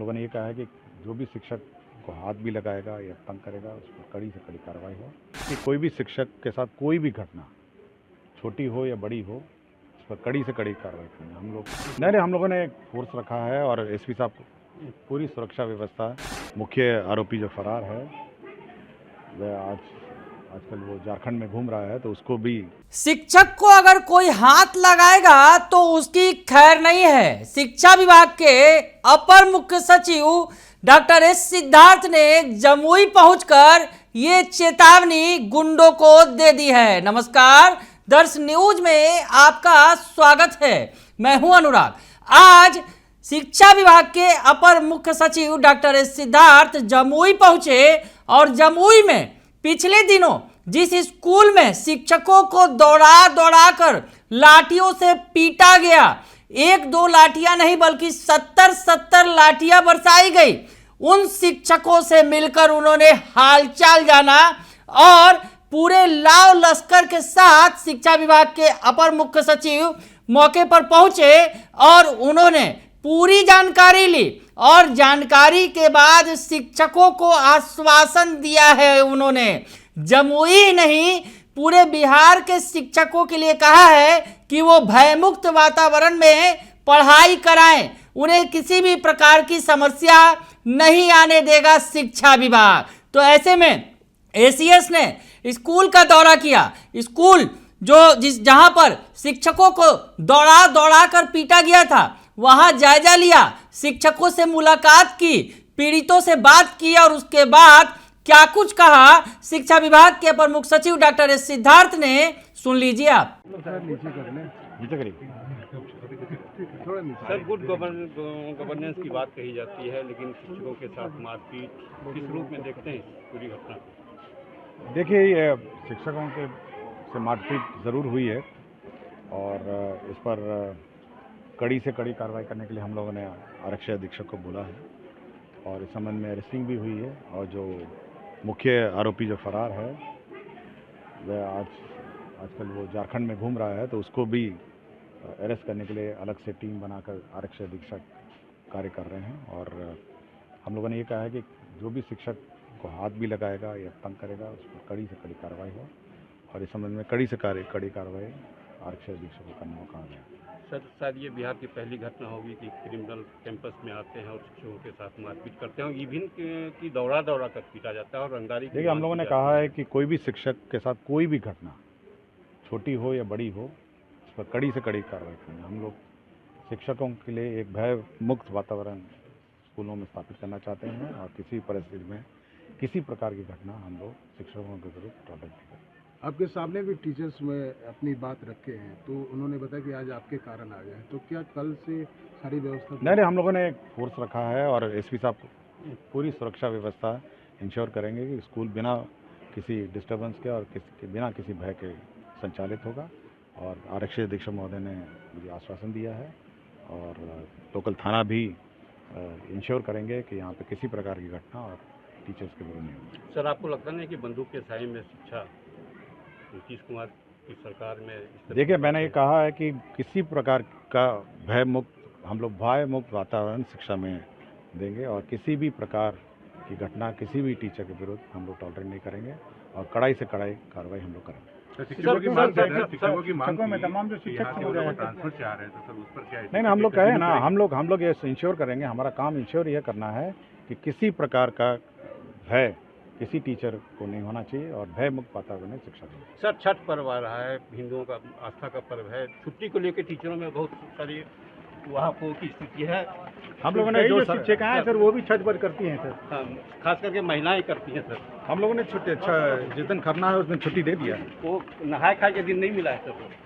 लोगों ने ये कहा है कि जो भी शिक्षक को हाथ भी लगाएगा या तंग करेगा उस पर कड़ी से कड़ी कार्रवाई हो। कि कोई भी शिक्षक के साथ कोई भी घटना छोटी हो या बड़ी हो उस पर कड़ी से कड़ी कार्रवाई करेंगे हम लोग। नहीं, हम लोगों ने एक फोर्स रखा है और एसपी साहब को पूरी सुरक्षा व्यवस्था। मुख्य आरोपी जो फरार है वह आजकल वो झारखंड में घूम रहा है, तो उसको भी शिक्षक को अगर कोई हाथ लगाएगा तो उसकी खैर नहीं है। शिक्षा विभाग के अपर मुख्य सचिव डॉक्टर एस सिद्धार्थ ने जमुई पहुंचकर ये चेतावनी गुंडों को दे दी है। नमस्कार, दर्श न्यूज में आपका स्वागत है। मैं हूं अनुराग। आज शिक्षा विभाग के अपर मुख्य सचिव डॉक्टर एस सिद्धार्थ जमुई पहुंचे और जमुई में पिछले दिनों जिस स्कूल में शिक्षकों को दौड़ा कर लाठियों से पीटा गया, एक दो लाठियां नहीं बल्कि 70 लाठियां बरसाई गई, उन शिक्षकों से मिलकर उन्होंने हालचाल जाना और पूरे लाव लश्कर के साथ शिक्षा विभाग के अपर मुख्य सचिव मौके पर पहुंचे और उन्होंने पूरी जानकारी ली और जानकारी के बाद शिक्षकों को आश्वासन दिया है। उन्होंने जमुई नहीं पूरे बिहार के शिक्षकों के लिए कहा है कि वो भयमुक्त वातावरण में पढ़ाई कराएं, उन्हें किसी भी प्रकार की समस्या नहीं आने देगा शिक्षा विभाग। तो ऐसे में एसीएस ने स्कूल का दौरा किया। स्कूल जहां पर शिक्षकों को दौड़ा कर पीटा गया था वहां जायजा लिया, शिक्षकों से मुलाकात की, पीड़ितों से बात की और उसके बाद क्या कुछ कहा शिक्षा विभाग के अपर मुख्य सचिव डॉक्टर एस सिद्धार्थ ने, सुन लीजिए आप। सर, गुड गवर्नेंस की बात कही जाती है, लेकिन शिक्षकों के साथ मारपीट किस रूप में देखते हैं पूरी घटना को? देखिए, ये शिक्षकों के से मारपीट ज़रूर हुई है और इस पर कड़ी से कड़ी कार्रवाई करने के लिए हम लोगों ने आरक्षी अधीक्षक को बोला है और इस संबंध में अरेस्टिंग भी हुई है और जो मुख्य आरोपी जो फरार है वह आजकल वो झारखंड में घूम रहा है, तो उसको भी अरेस्ट करने के लिए अलग से टीम बनाकर आरक्षी अधीक्षक कार्य कर रहे हैं। और हम लोगों ने ये कहा है कि जो भी शिक्षक को हाथ भी लगाएगा या तंग करेगा उस पर कड़ी से कड़ी कार्रवाई हो और इस संबंध में कड़ी से कड़ी कार्रवाई आरक्षी अधीक्षक को करने को कहा गया। सर, शायद ये बिहार की पहली घटना होगी कि क्रिमिनल कैंपस में आते हैं और शिक्षकों के साथ मारपीट करते हैं, इवन की दौड़ा कर पीटा जाता है और रंगदारी। देखिए, हम लोगों ने कहा है कि कोई भी शिक्षक के साथ कोई भी घटना छोटी हो या बड़ी हो उस पर कड़ी से कड़ी कार्रवाई करेंगे। हम लोग शिक्षकों के लिए एक भय मुक्त वातावरण स्कूलों में स्थापित करना चाहते हैं और किसी परिस्थिति में किसी प्रकार की घटना हम लोग शिक्षकों के विरुद्ध टॉलरेट नहीं करेंगे। आपके सामने भी टीचर्स में अपनी बात रखे हैं, तो उन्होंने बताया कि आज आपके कारण आ गए हैं, तो क्या कल से सारी व्यवस्था? नहीं, हम लोगों ने एक फोर्स रखा है और एसपी साहब को पूरी सुरक्षा व्यवस्था इंश्योर करेंगे कि स्कूल बिना किसी डिस्टर्बेंस के और बिना किसी भय के संचालित होगा। और आरक्षी अधीक्षक महोदय ने मुझे आश्वासन दिया है और लोकल थाना भी इंश्योर करेंगे कि यहाँ पे किसी प्रकार की घटना और टीचर्स के विरुद्ध नहीं होगी। सर, आपको लगता नहीं कि बंदूक के साए में शिक्षा नीतीश कुमार की सरकार में? देखिए, मैंने ये कहा है कि किसी प्रकार का भय मुक्त, हम लोग भय मुक्त वातावरण शिक्षा में देंगे और किसी भी प्रकार की घटना किसी भी टीचर के विरुद्ध हम लोग टॉलरेट नहीं करेंगे और कड़ाई से कड़ाई कार्रवाई हम लोग करेंगे। शिक्षकों की मांग में तमाम जो शिक्षक ट्रांसफर से आ रहे हैं, तो सर उस पर क्या? नहीं, हम लोग कहे ना, हम लोग ये इंश्योर करेंगे, हमारा काम इंश्योर ये करना है कि किसी प्रकार का भय किसी टीचर को नहीं होना चाहिए और भय मुक्त वातावरण में शिक्षा देंगे। सर, छठ पर्व आ रहा है, हिंदुओं का आस्था का पर्व है, छुट्टी को लेकर टीचरों में बहुत सारी वहाँ की स्थिति है। हम लोगों ने जो शिक्षक हैं सर वो भी छठ पर्व करती हैं सर। हाँ, खास करके महिलाएं करती हैं सर। हम लोगों ने छुट्टी जिस दिन करना है उस दिन छुट्टी दे दिया है। वो नहाए खाए के दिन नहीं मिला है सर।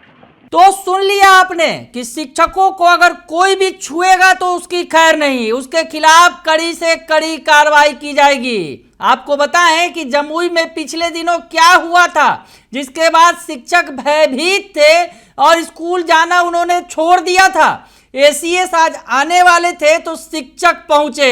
तो सुन लिया आपने कि शिक्षकों को अगर कोई भी छुएगा तो उसकी खैर नहीं, उसके खिलाफ कड़ी से कड़ी कार्रवाई की जाएगी। आपको बताएं कि जमुई में पिछले दिनों क्या हुआ था, जिसके बाद शिक्षक भयभीत थे और स्कूल जाना उन्होंने छोड़ दिया था। एसीएस आज आने वाले थे तो शिक्षक पहुंचे।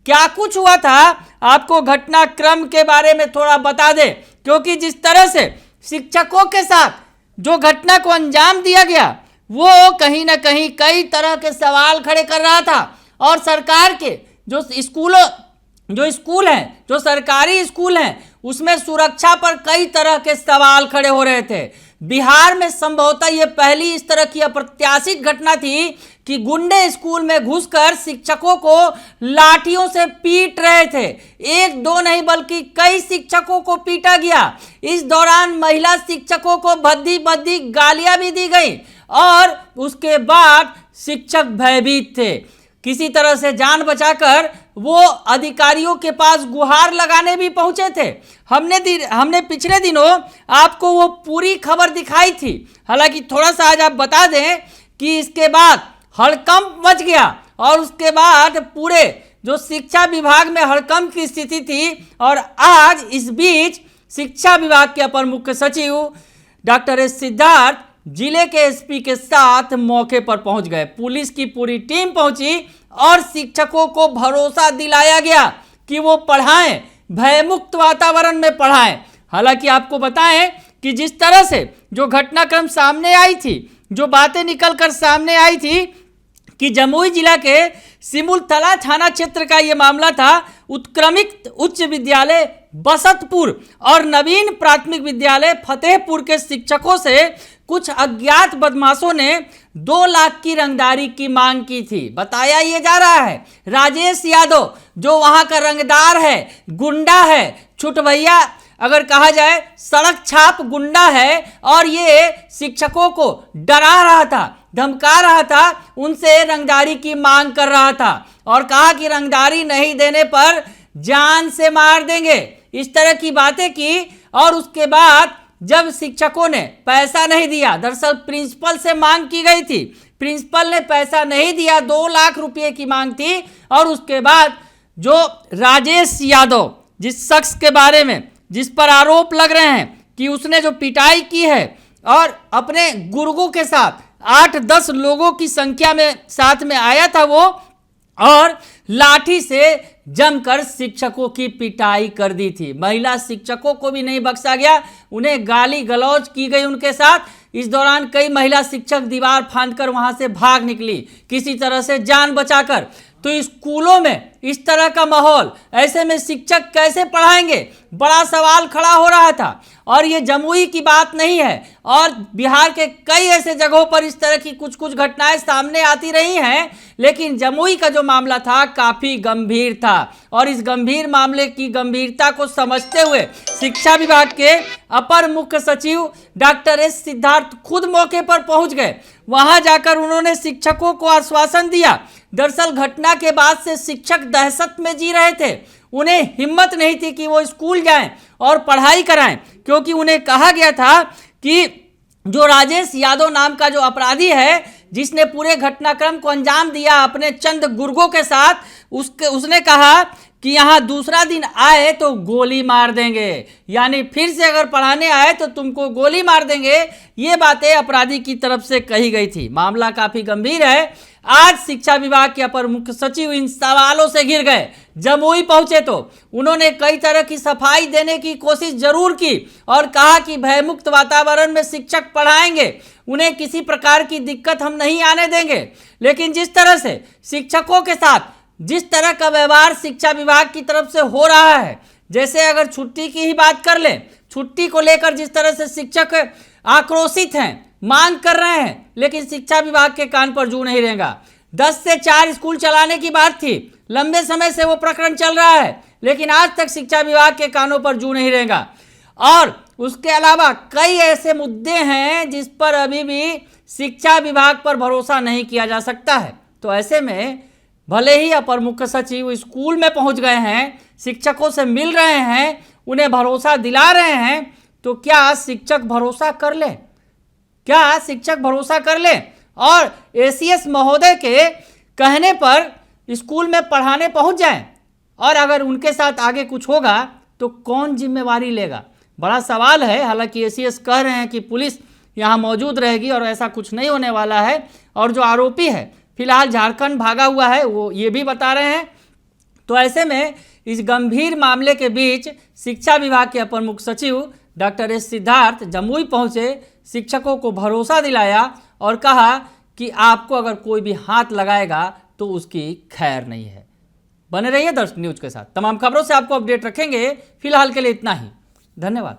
क्या कुछ हुआ था आपको घटनाक्रम के बारे में थोड़ा बता दें, क्योंकि जिस तरह से शिक्षकों के साथ जो घटना को अंजाम दिया गया वो कहीं ना कहीं कई तरह के सवाल खड़े कर रहा था और सरकार के जो स्कूल हैं, जो सरकारी स्कूल हैं, उसमें सुरक्षा पर कई तरह के सवाल खड़े हो रहे थे। बिहार में संभवतः ये पहली इस तरह की अप्रत्याशित घटना थी कि गुंडे स्कूल में घुसकर शिक्षकों को लाठियों से पीट रहे थे। एक दो नहीं बल्कि कई शिक्षकों को पीटा गया। इस दौरान महिला शिक्षकों को भद्दी भद्दी गालियां भी दी गई और उसके बाद शिक्षक भयभीत थे। किसी तरह से जान बचाकर वो अधिकारियों के पास गुहार लगाने भी पहुंचे थे। हमने पिछले दिनों आपको वो पूरी खबर दिखाई थी। हालांकि थोड़ा सा आज आप बता दें कि इसके बाद हड़कंप मच गया और उसके बाद पूरे जो शिक्षा विभाग में हड़कंप की स्थिति थी। और आज इस बीच शिक्षा विभाग के अपर मुख्य सचिव डॉक्टर एस सिद्धार्थ जिले के एसपी के साथ मौके पर पहुंच गए। पुलिस की पूरी टीम पहुंची और शिक्षकों को भरोसा दिलाया गया कि वो पढ़ाएं, भयमुक्त वातावरण में पढ़ाएं। हालांकि आपको बताएं कि जिस तरह से जो घटनाक्रम सामने आई थी, जो बातें निकलकर सामने आई थी कि जमुई जिला के सिमुलतला थाना क्षेत्र का ये मामला था। उत्क्रमित उच्च विद्यालय बसतपुर और नवीन प्राथमिक विद्यालय फतेहपुर के शिक्षकों से कुछ अज्ञात बदमाशों ने 2 लाख की रंगदारी की मांग की थी। बताया ये जा रहा है राजेश यादव जो वहां का रंगदार है, गुंडा है, छुटभैया अगर कहा जाए सड़क छाप गुंडा है और ये शिक्षकों को डरा रहा था, धमका रहा था, उनसे रंगदारी की मांग कर रहा था और कहा कि रंगदारी नहीं देने पर जान से मार देंगे। इस तरह की बातें की और उसके बाद जब शिक्षकों ने पैसा नहीं दिया, दरअसल प्रिंसिपल से मांग की गई थी, प्रिंसिपल ने पैसा नहीं दिया, 2 लाख रुपए की मांग थी। और उसके बाद जो राजेश यादव जिस शख्स के बारे में जिस पर आरोप लग रहे हैं कि उसने जो पिटाई की है और अपने गुर्गों के साथ 8-10 लोगों की संख्या में साथ में आया था वो, और लाठी से जमकर शिक्षकों की पिटाई कर दी थी। महिला शिक्षकों को भी नहीं बख्शा गया, उन्हें गाली गलौज की गई उनके साथ। इस दौरान कई महिला शिक्षक दीवार फांदकर वहां से भाग निकली किसी तरह से जान बचाकर। तो स्कूलों में इस तरह का माहौल, ऐसे में शिक्षक कैसे पढ़ाएंगे, बड़ा सवाल खड़ा हो रहा था। और ये जमुई की बात नहीं है और बिहार के कई ऐसे जगहों पर इस तरह की कुछ घटनाएं सामने आती रही हैं, लेकिन जमुई का जो मामला था काफ़ी गंभीर था। और इस गंभीर मामले की गंभीरता को समझते हुए शिक्षा विभाग के अपर मुख्य सचिव डॉक्टर एस सिद्धार्थ खुद मौके पर पहुंच गए। वहां जाकर उन्होंने शिक्षकों को आश्वासन दिया। दरअसल घटना के बाद से शिक्षक दहशत में जी रहे थे, उन्हें हिम्मत नहीं थी कि वो स्कूल जाएं और पढ़ाई कराएं, क्योंकि उन्हें कहा गया था कि जो राजेश यादव नाम का जो अपराधी है जिसने पूरे घटनाक्रम को अंजाम दिया अपने चंद गुर्गों के साथ, उसने कहा कि यहाँ दूसरा दिन आए तो गोली मार देंगे, यानी फिर से अगर पढ़ाने आए तो तुमको गोली मार देंगे। ये बातें अपराधी की तरफ से कही गई थी। मामला काफ़ी गंभीर है। आज शिक्षा विभाग के अपर मुख्य सचिव इन सवालों से घिर गए। जमुई पहुंचे तो उन्होंने कई तरह की सफाई देने की कोशिश जरूर की और कहा कि भयमुक्त वातावरण में शिक्षक पढ़ाएंगे, उन्हें किसी प्रकार की दिक्कत हम नहीं आने देंगे। लेकिन जिस तरह से शिक्षकों के साथ जिस तरह का व्यवहार शिक्षा विभाग की तरफ से हो रहा है, जैसे अगर छुट्टी की ही बात कर लें, छुट्टी को लेकर जिस तरह से शिक्षक आक्रोशित हैं, मांग कर रहे हैं, लेकिन शिक्षा विभाग के कान पर जू नहीं रहेगा। 10 से 4 स्कूल चलाने की बात थी, लंबे समय से वो प्रकरण चल रहा है, लेकिन आज तक शिक्षा विभाग के कानों पर जू नहीं रहेगा। और उसके अलावा कई ऐसे मुद्दे हैं जिस पर अभी भी शिक्षा विभाग पर भरोसा नहीं किया जा सकता है। तो ऐसे में भले ही अपर मुख्य सचिव स्कूल में पहुंच गए हैं, शिक्षकों से मिल रहे हैं, उन्हें भरोसा दिला रहे हैं, तो क्या शिक्षक भरोसा कर ले? क्या शिक्षक भरोसा कर ले और एसीएस महोदय के कहने पर स्कूल में पढ़ाने पहुंच जाएं? और अगर उनके साथ आगे कुछ होगा तो कौन जिम्मेवारी लेगा? बड़ा सवाल है। हालांकि एसीएस कह रहे हैं कि पुलिस यहाँ मौजूद रहेगी और ऐसा कुछ नहीं होने वाला है। और जो आरोपी है फिलहाल झारखंड भागा हुआ है, वो ये भी बता रहे हैं। तो ऐसे में इस गंभीर मामले के बीच शिक्षा विभाग के अपर मुख्य सचिव डॉक्टर एस सिद्धार्थ जमुई पहुंचे, शिक्षकों को भरोसा दिलाया और कहा कि आपको अगर कोई भी हाथ लगाएगा तो उसकी खैर नहीं है। बने रहिए दर्शक न्यूज के साथ। तमाम खबरों से आपको अपडेट रखेंगे। फिलहाल के लिए इतना ही, धन्यवाद।